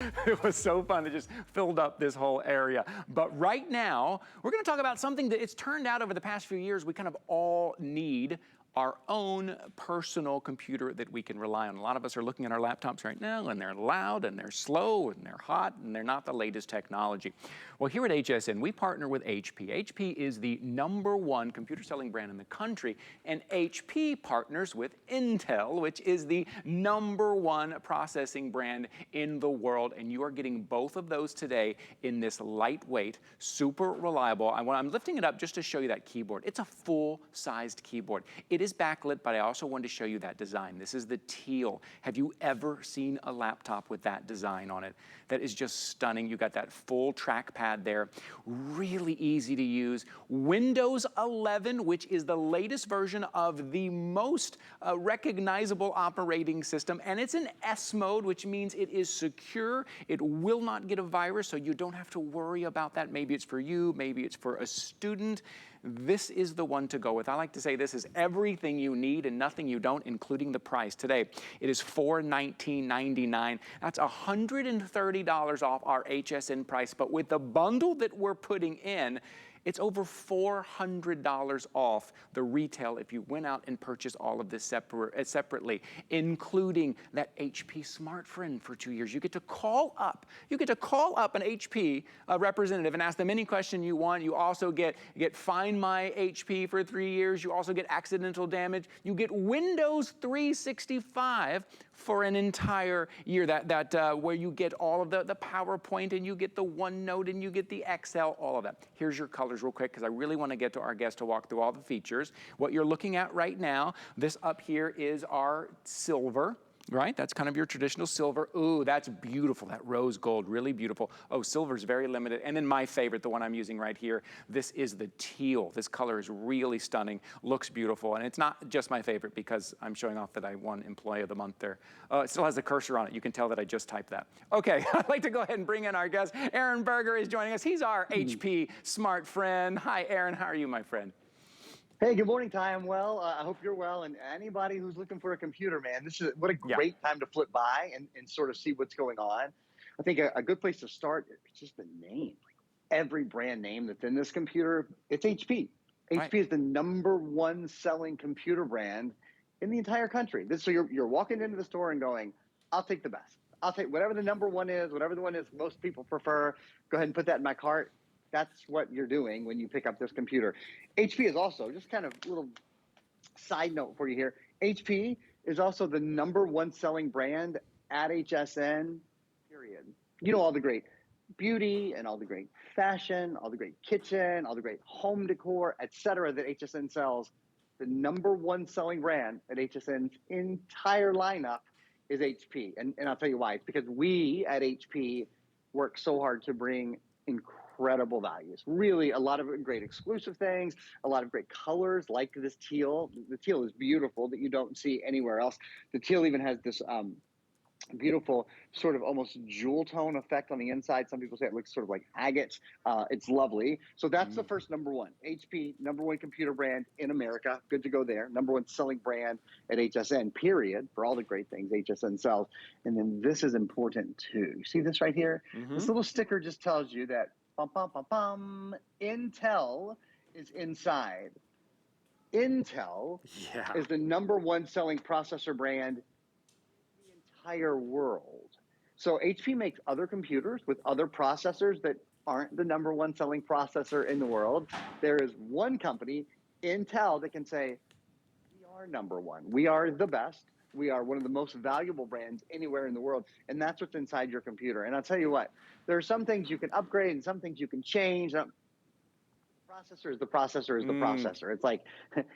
It was so fun. It just filled up this whole area. But right now, we're going to talk about something that it's turned out over the past few years we kind of all need. Our own personal computer that we can rely on. A lot of us are looking at our laptops right now and they're loud and they're slow and they're hot and they're not the latest technology. Well, here at HSN, we partner with HP. HP is the #1 computer selling brand in the country, and HP partners with Intel, which is the #1 processing brand in the world, and you are getting both of those today in this lightweight, super reliable. I'm lifting it up just to show you that keyboard. It's a full-sized keyboard. It is backlit, but I also wanted to show you that design. This is the teal. Have you ever seen a laptop with that design on it? That is just stunning. You got that full trackpad there. Really easy to use. Windows 11, which is the latest version of the most recognizable operating system, and it's in S mode, which means it is secure. It will not get a virus, so you don't have to worry about that. Maybe it's for you, maybe it's for a student. This is the one to go with. I like to say this is everything you need and nothing you don't, including the price. Today, it is $419.99. That's $130 off our HSN price, but with the bundle that we're putting in, it's over $400 off the retail if you went out and purchased all of this separately, including that HP Smart Friend for 2 years. You get to call up. You get to call up an HP representative and ask them any question you want. You also get Find My HP for 3 years. You also get accidental damage. You get Windows 365 for an entire year. Where you get all of the PowerPoint, and you get the OneNote, and you get the Excel, all of that. Here's your colors real quick, because I really want to get to our guest to walk through all the features. What you're looking at right now, this up here is our silver. Right, that's kind of your traditional silver. Ooh, that's beautiful, that rose gold, really beautiful. Oh, silver's very limited. And then my favorite, the one I'm using right here, this is the teal. This color is really stunning, looks beautiful. And it's not just my favorite because I'm showing off that I won Employee of the Month there. It still has a cursor on it. You can tell that I just typed that. Okay, I'd like to go ahead and bring in our guest. Aaron Berger is joining us. He's our HP Smart Friend. Hi, Aaron, how are you, my friend? Hey, good morning, Ty. I'm well. I hope you're well. And anybody who's looking for a computer, man, what a great time to flip by and sort of see what's going on. I think a good place to start is just the name. Like every brand name that's in this computer, it's HP. Right. HP is the #1 selling computer brand in the entire country. So you're walking into the store and going, I'll take the best. I'll take whatever the #1 is, whatever the one is most people prefer. Go ahead and put that in my cart. That's what you're doing when you pick up this computer. HP is also, just kind of a little side note for you here, HP is also the #1 selling brand at HSN, period. You know, all the great beauty and all the great fashion, all the great kitchen, all the great home decor, etc. that HSN sells. The #1 selling brand at HSN's entire lineup is HP. And I'll tell you why. It's because we at HP work so hard to bring incredible values. Really, a lot of great exclusive things, a lot of great colors like this teal. The teal is beautiful that you don't see anywhere else. The teal even has this beautiful sort of almost jewel tone effect on the inside. Some people say it looks sort of like agate. It's lovely. So that's the first #1. HP, #1 computer brand in America. Good to go there. #1 selling brand at HSN, period, for all the great things HSN sells. And then this is important too. See this right here? This little sticker just tells you that Intel is inside. Intel is the #1 selling processor brand in the entire world. So HP makes other computers with other processors that aren't the #1 selling processor in the world. There is one company, Intel, that can say, we are #1. We are the best. We are one of the most valuable brands anywhere in the world. And that's what's inside your computer. And I'll tell you what, there are some things you can upgrade and some things you can change. The processor is the processor is the processor.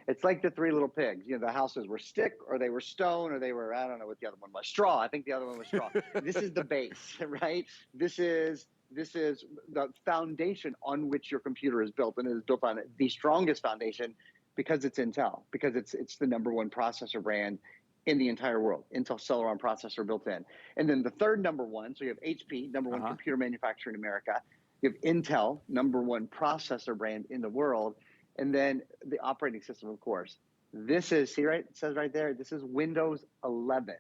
It's like the Three Little Pigs. You know, the houses were stick or they were stone or they were, I don't know what the other one was, straw. I think the other one was straw. This is the base, right? This is the foundation on which your computer is built, and it is built on the strongest foundation because it's Intel, because it's the #1 processor brand in the entire world. Intel Celeron processor built in. And then the third #1, so you have HP, #1 computer manufacturer in America. You have Intel, #1 processor brand in the world. And then the operating system, of course. This is, see right, it says right there, this is Windows 11.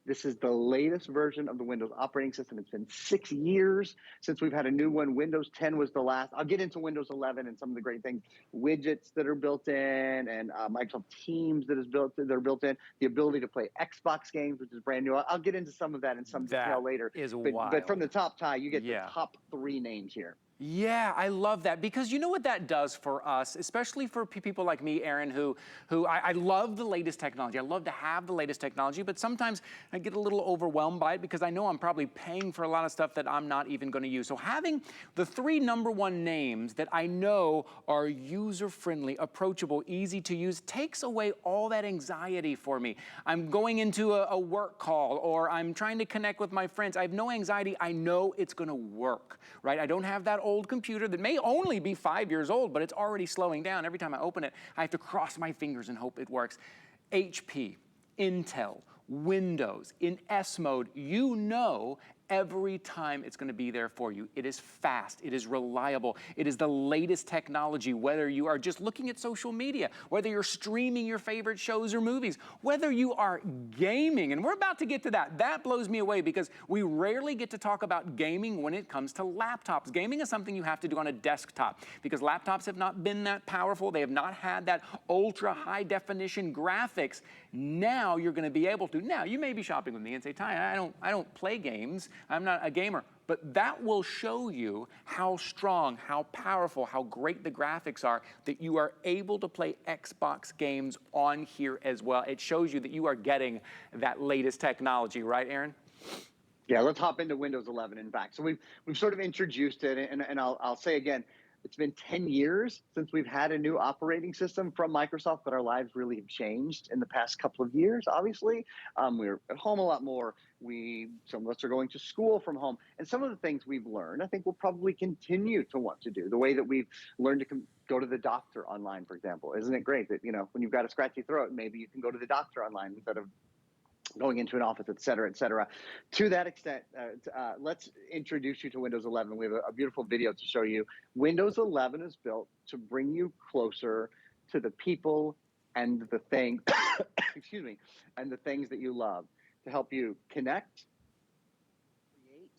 This is the latest version of the Windows operating system. It's been 6 years since we've had a new one. Windows 10 was the last. I'll get into Windows 11 and some of the great things, widgets that are built in, and Microsoft Teams that are built in, the ability to play Xbox games, which is brand new. I'll get into some of that in some detail That later. is But from the wild. top, Ty, you get the Yeah. top 3 names here. Yeah, I love that, because you know what that does for us, especially for people like me, Aaron, who I love the latest technology. I love to have the latest technology, but sometimes I get a little overwhelmed by it because I know I'm probably paying for a lot of stuff that I'm not even going to use. So having the 3 #1 names that I know are user-friendly, approachable, easy to use, takes away all that anxiety for me. I'm going into a work call, or I'm trying to connect with my friends. I have no anxiety. I know it's going to work, right? I don't have that old computer that may only be 5 years old, but it's already slowing down. Every time I open it, I have to cross my fingers and hope it works. HP, Intel, Windows, in S mode, you know every time it's going to be there for you. It is fast, it is reliable, it is the latest technology, whether you are just looking at social media, whether you're streaming your favorite shows or movies, whether you are gaming, and we're about to get to that. That blows me away because we rarely get to talk about gaming when it comes to laptops. Gaming is something you have to do on a desktop because laptops have not been that powerful. They have not had that ultra high definition graphics. Now you're going to be able to. Now you may be shopping with me and say, Ty, I don't play games. I'm not a gamer. But that will show you how strong, how powerful, how great the graphics are, that you are able to play Xbox games on here as well. It shows you that you are getting that latest technology, right, Aaron? Yeah, let's hop into Windows 11. In fact, so we've sort of introduced it, and I'll say again, it's been 10 years since we've had a new operating system from Microsoft, but our lives really have changed in the past couple of years. Obviously, we're at home a lot more. Some of us are going to school from home, and some of the things we've learned, I think we'll probably continue to want to do. The way that we've learned to go to the doctor online, for example, isn't it great that when you've got a scratchy throat, maybe you can go to the doctor online instead of going into an office, et cetera, et cetera. To that extent, let's introduce you to Windows 11. We have a beautiful video to show you. Windows 11 is built to bring you closer to the people and the things, excuse me, and the things that you love, to help you connect, create,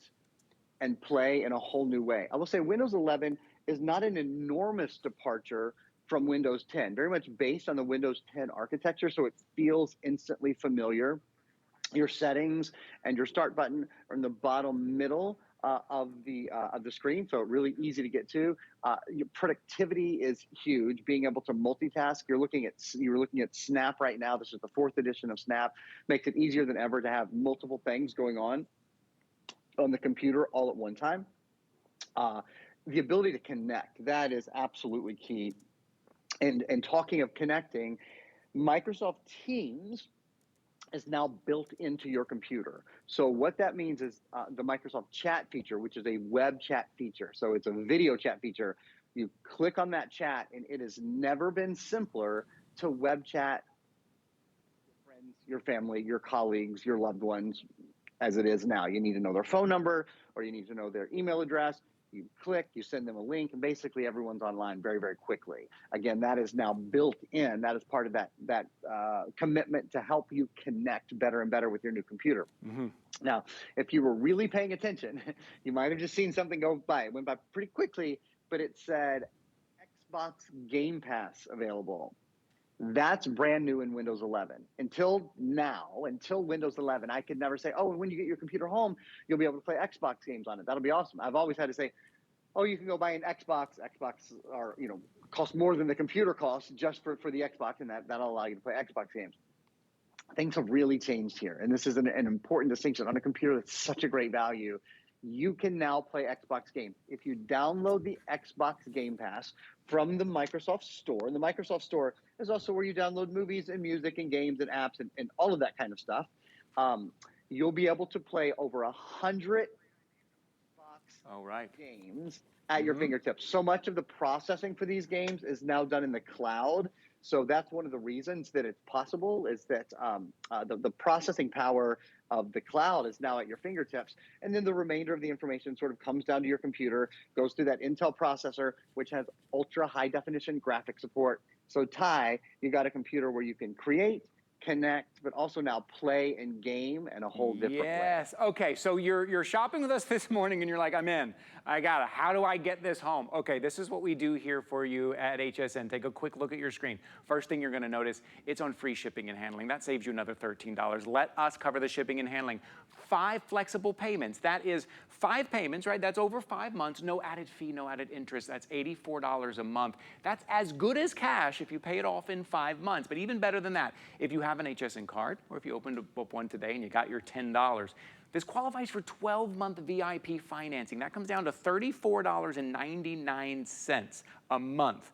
and play in a whole new way. I will say Windows 11 is not an enormous departure from Windows 10, very much based on the Windows 10 architecture, so it feels instantly familiar. Your settings and your start button are in the bottom middle of the screen, so really easy to get to. Your productivity is huge. Being able to multitask. You're looking at Snap right now. This is the 4th edition of Snap. Makes it easier than ever to have multiple things going on the computer all at one time. The ability to connect, that is absolutely key. And talking of connecting, Microsoft Teams is now built into your computer. So what that means is the Microsoft Chat feature, which is a web chat feature. So it's a video chat feature. You click on that chat, and it has never been simpler to web chat your friends, your family, your colleagues, your loved ones as it is now. You need to know their phone number, or you need to know their email address. You click, you send them a link, and basically everyone's online very, very quickly. Again, that is now built in. That is part of that commitment to help you connect better and better with your new computer. Mm-hmm. Now, if you were really paying attention, you might have just seen something go by. It went by pretty quickly, but it said Xbox Game Pass available. That's brand new in Windows 11. Until Windows 11, I could never say, oh, when you get your computer home, you'll be able to play Xbox games on it. That'll be awesome. I've always had to say, oh, you can go buy an Xbox. Xbox are, cost more than the computer costs just for the Xbox, and that'll allow you to play Xbox games. Things have really changed here, and this is an important distinction. On a computer that's such a great value, you can now play Xbox games. If you download the Xbox Game Pass from the Microsoft Store, and the Microsoft Store is also where you download movies and music and games and apps and all of that kind of stuff, you'll be able to play over 100 Xbox games at your fingertips. So much of the processing for these games is now done in the cloud. So that's one of the reasons that it's possible, is that the processing power of the cloud is now at your fingertips. And then the remainder of the information sort of comes down to your computer, goes through that Intel processor, which has ultra high definition graphic support. So Ty, you got a computer where you can create, connect, but also now play and game in a whole different way. Yes. Okay, so you're shopping with us this morning and you're like, I'm in. I got it. How do I get this home? Okay, this is what we do here for you at HSN. Take a quick look at your screen. First thing you're going to notice, it's on free shipping and handling. That saves you another $13. Let us cover the shipping and handling. 5 flexible payments. That is 5 payments, right? That's over 5 months. No added fee, no added interest. That's $84 a month. That's as good as cash if you pay it off in 5 months. But even better than that, if you have an HSN card or if you opened up one today and you got your $10, this qualifies for 12-month VIP financing. That comes down to $34.99 a month.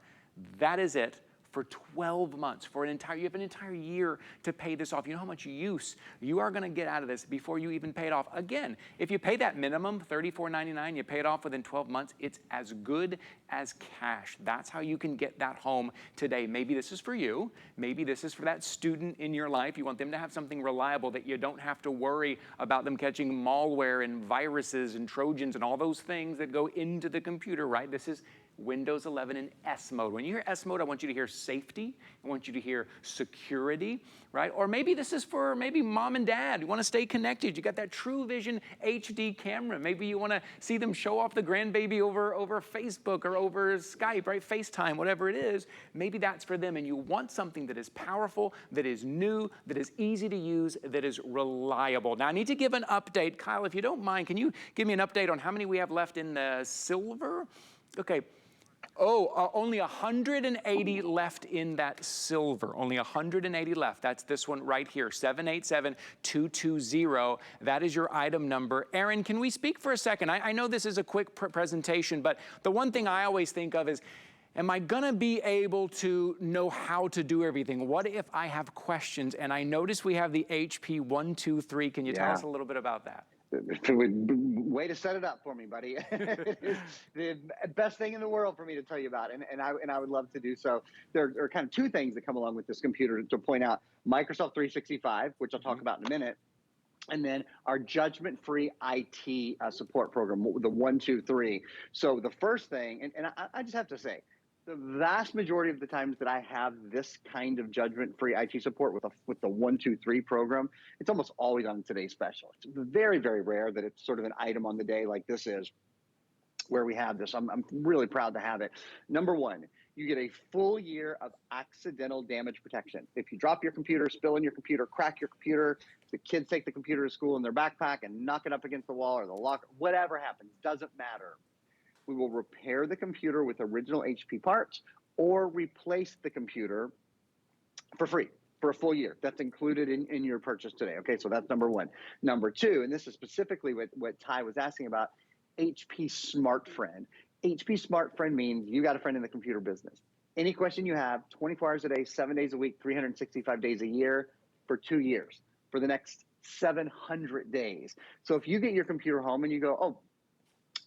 That is it for 12 months. For you have an entire year to pay this off. You know how much use you are going to get out of this before you even pay it off. Again, if you pay that minimum, $34.99, you pay it off within 12 months, it's as good as cash. That's how you can get that home today. Maybe this is for you. Maybe this is for that student in your life. You want them to have something reliable that you don't have to worry about them catching malware and viruses and Trojans and all those things that go into the computer, right? This is Windows 11 in S mode. When you hear S mode, I want you to hear safety. I want you to hear security, right? Or maybe this is for maybe mom and dad. You want to stay connected. You got that True Vision HD camera. Maybe you want to see them show off the grandbaby over Facebook or over Skype, right? FaceTime, whatever it is. Maybe that's for them. And you want something that is powerful, that is new, that is easy to use, that is reliable. Now, I need to give an update. Kyle, if you don't mind, can you give me an update on how many we have left in the silver? Okay. Oh, only 180 left in that silver. Only 180 left. That's this one right here, 787220. That is your item number. Aaron, can we speak for a second? I know this is a quick presentation, but the one thing I always think of is, am I gonna be able to know how to do everything? What if I have questions? And I notice we have the HP 123. Can you tell us a little bit about that? Way to set it up for me, buddy. It is the best thing in the world for me to tell you about, and I would love to do so. There are kind of 2 things that come along with this computer to point out: Microsoft 365, which I'll talk about in a minute, and then our judgment-free IT support program, the 123. So the first thing, and I just have to say, the vast majority of the times that I have this kind of judgment-free IT support with the 123 program, it's almost always on today's special. It's very, very rare that it's sort of an item on the day like this is, where we have this. I'm really proud to have it. Number 1, you get a full year of accidental damage protection. If you drop your computer, spill in your computer, crack your computer, the kids take the computer to school in their backpack and knock it up against the wall or the locker, whatever happens, doesn't matter. We will repair the computer with original HP parts or replace the computer for free for a full year. That's included in your purchase today. Okay, so that's number 1. Number 2, and this is specifically what Ty was asking about, HP Smart Friend. HP Smart Friend means you got a friend in the computer business. Any question you have, 24 hours a day, 7 days a week, 365 days a year for 2 years, for the next 700 days. So if you get your computer home and you go, oh,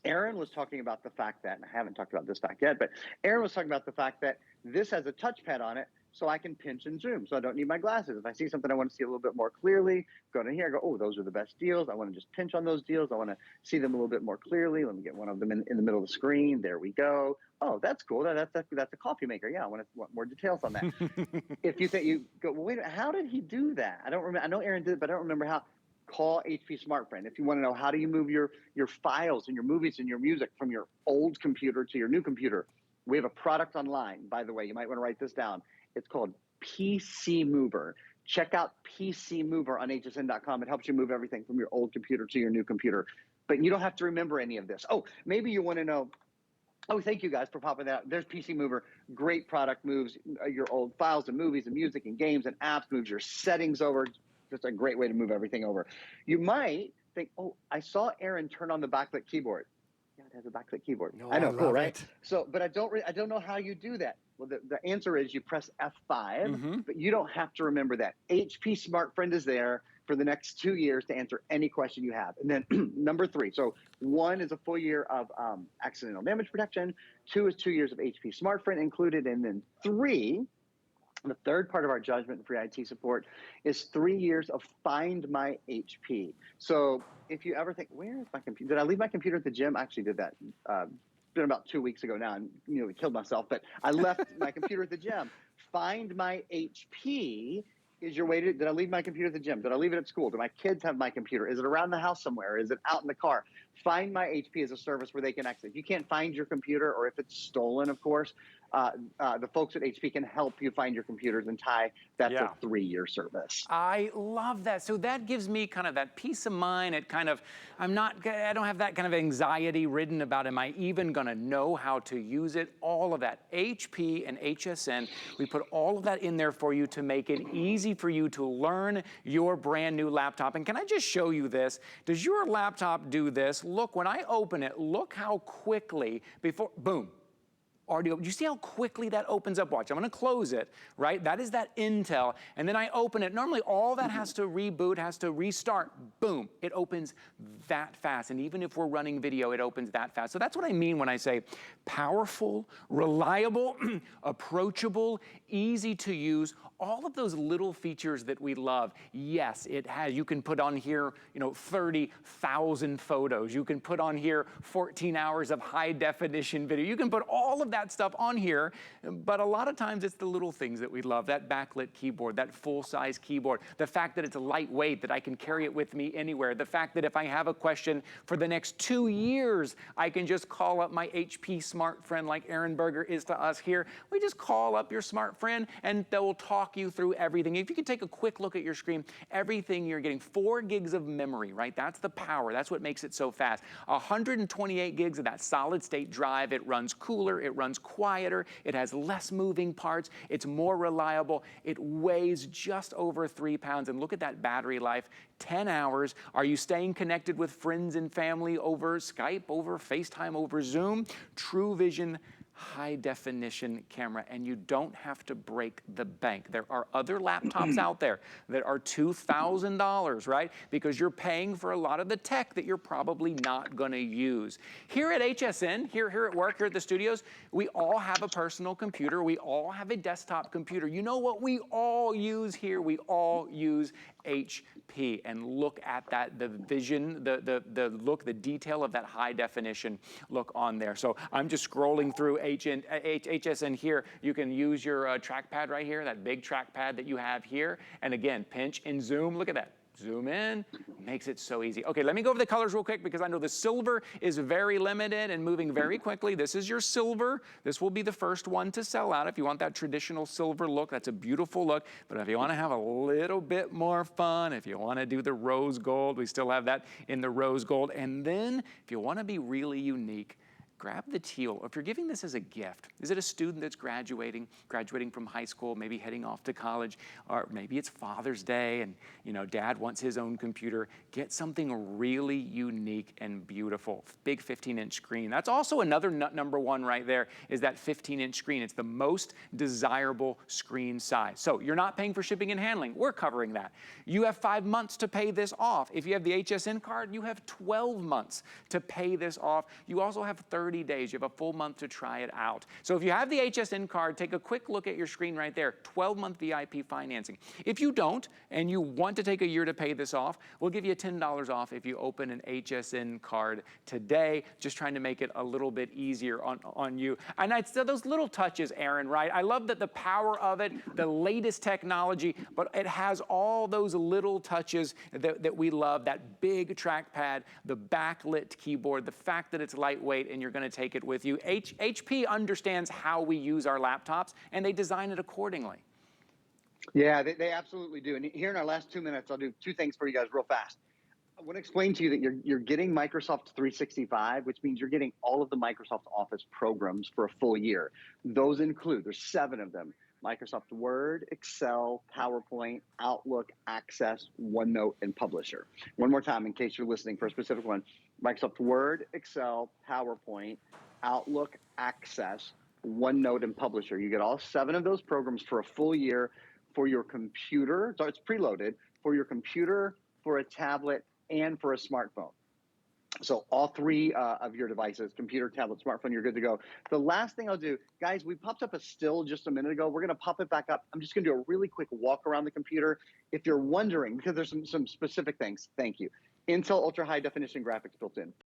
Aaron was talking about the fact that, and I haven't talked about this fact yet, but Aaron was talking about the fact that this has a touchpad on it, so I can pinch and zoom, so I don't need my glasses. If I see something I want to see a little bit more clearly, go in here, I go, oh, those are the best deals. I want to just pinch on those deals. I want to see them a little bit more clearly. Let me get one of them in the middle of the screen. There we go. Oh, that's cool. That's a coffee maker. Yeah, I want more details on that. If you think you go, well, wait a minute, how did he do that? I don't remember. I know Aaron did it, but I don't remember how. Call HP Smart Friend. If you want to know how do you move your files and your movies and your music from your old computer to your new computer, we have a product online, by the way. You might want to write this down. It's called PC Mover. Check out PC Mover on hsn.com. It helps you move everything from your old computer to your new computer. But you don't have to remember any of this. Oh, maybe you want to know, oh, thank you guys for popping that out. There's PC Mover. Great product, moves your old files and movies and music and games and apps, moves your settings over. Just a great way to move everything over. You might think, oh, I saw Aaron turn on the backlit keyboard. Yeah, it has a backlit keyboard. No, I know, cool, right? It. So, but I don't know how you do that. Well, the answer is you press F5, but you don't have to remember that. HP Smart Friend is there for the next 2 years to answer any question you have. And then number 3, so 1 is a full year of accidental damage protection. 2 is 2 years of HP Smart Friend included. And then 3, the third part of our judgment-free IT support is 3 years of Find My HP. So if you ever think, where is my computer? Did I leave my computer at the gym? I actually did that. It's been about 2 weeks ago now, and killed myself. But I left my computer at the gym. Find My HP is your way to, did I leave my computer at the gym? Did I leave it at school? Do my kids have my computer? Is it around the house somewhere? Is it out in the car? Find My HP as a service where they can access. If you can't find your computer, or if it's stolen, of course, the folks at HP can help you find your computers. And Ty, that's Yeah. a 3-year service. I love that. So that gives me kind of that peace of mind. It kind of, I don't have that kind of anxiety ridden about, am I even gonna know how to use it? All of that. HP and HSN, we put all of that in there for you to make it easy for you to learn your brand new laptop. And can I just show you this? Does your laptop do this? Look, when I open it, look how quickly before, boom. Already open. You see how quickly that opens up? Watch, I'm gonna close it, right? That is that Intel, and then I open it. Normally all that has to reboot, has to restart. Boom, it opens that fast. And even if we're running video, it opens that fast. So that's what I mean when I say powerful, reliable, approachable, easy to use, all of those little features that we love. Yes, it has, you can put on here, 30,000 photos. You can put on here 14 hours of high definition video. You can put all of that stuff on here, but a lot of times it's the little things that we love, that backlit keyboard, that full-size keyboard, the fact that it's lightweight, that I can carry it with me anywhere, the fact that if I have a question for the next 2 years, I can just call up my HP smart friend like Aaron Berger is to us here. We just call up your smart friend and they'll talk you through everything. If you can take a quick look at your screen, everything you're getting, 4 gigs of memory, right? That's the power. That's what makes it so fast. 128 gigs of that solid state drive. It runs cooler. It runs quieter. It has less moving parts. It's more reliable. It weighs just over 3 pounds. And look at that battery life, 10 hours. Are you staying connected with friends and family over Skype, over FaceTime, over Zoom? True Vision high definition camera, and you don't have to break the bank. There are other laptops out there that are $2,000, right? Because you're paying for a lot of the tech that you're probably not gonna use. Here at HSN, here at work, here at the studios, we all have a personal computer. We all have a desktop computer. You know what we all use here? We all use HP, and look at that, the vision, the look, the detail of that high definition look on there. So I'm just scrolling through HSN here. You can use your trackpad right here, that big trackpad that you have here. And again, pinch and zoom, look at that. Zoom in, makes it so easy. Okay, let me go over the colors real quick because I know the silver is very limited and moving very quickly. This is your silver. This will be the first one to sell out. If you want that traditional silver look, that's a beautiful look. But if you want to have a little bit more fun, if you want to do the rose gold, we still have that in the rose gold. And then if you want to be really unique, grab the teal. If you're giving this as a gift, is it a student that's graduating from high school, maybe heading off to college, or maybe it's Father's Day and dad wants his own computer, get something really unique and beautiful. Big 15-inch screen. That's also another number one right there, is that 15-inch screen. It's the most desirable screen size. So you're not paying for shipping and handling. We're covering that. You have 5 months to pay this off. If you have the HSN card, you have 12 months to pay this off. You also have 30 days. You have a full month to try it out. So if you have the HSN card, take a quick look at your screen right there, 12-month VIP financing. If you don't, and you want to take a year to pay this off, we'll give you $10 off if you open an HSN card today, just trying to make it a little bit easier on you. And those little touches, Aaron, right? I love that the power of it, the latest technology, but it has all those little touches that we love, that big trackpad, the backlit keyboard, the fact that it's lightweight and you're going to take it with you. HP understands how we use our laptops, and they design it accordingly. Yeah, they absolutely do. And here in our last 2 minutes, I'll do 2 things for you guys real fast. I want to explain to you that you're getting Microsoft 365, which means you're getting all of the Microsoft Office programs for a full year. Those include, there's 7 of them: Microsoft Word, Excel, PowerPoint, Outlook, Access, OneNote, and Publisher. One more time in case you're listening for a specific one: Microsoft Word, Excel, PowerPoint, Outlook, Access, OneNote, and Publisher. You get all 7 of those programs for a full year for your computer. So it's preloaded for your computer, for a tablet, and for a smartphone. So all 3 of your devices, computer, tablet, smartphone, you're good to go. The last thing I'll do, guys, we popped up a still just a minute ago. We're going to pop it back up. I'm just going to do a really quick walk around the computer. If you're wondering, because there's some specific things, thank you. Intel Ultra High Definition graphics built in.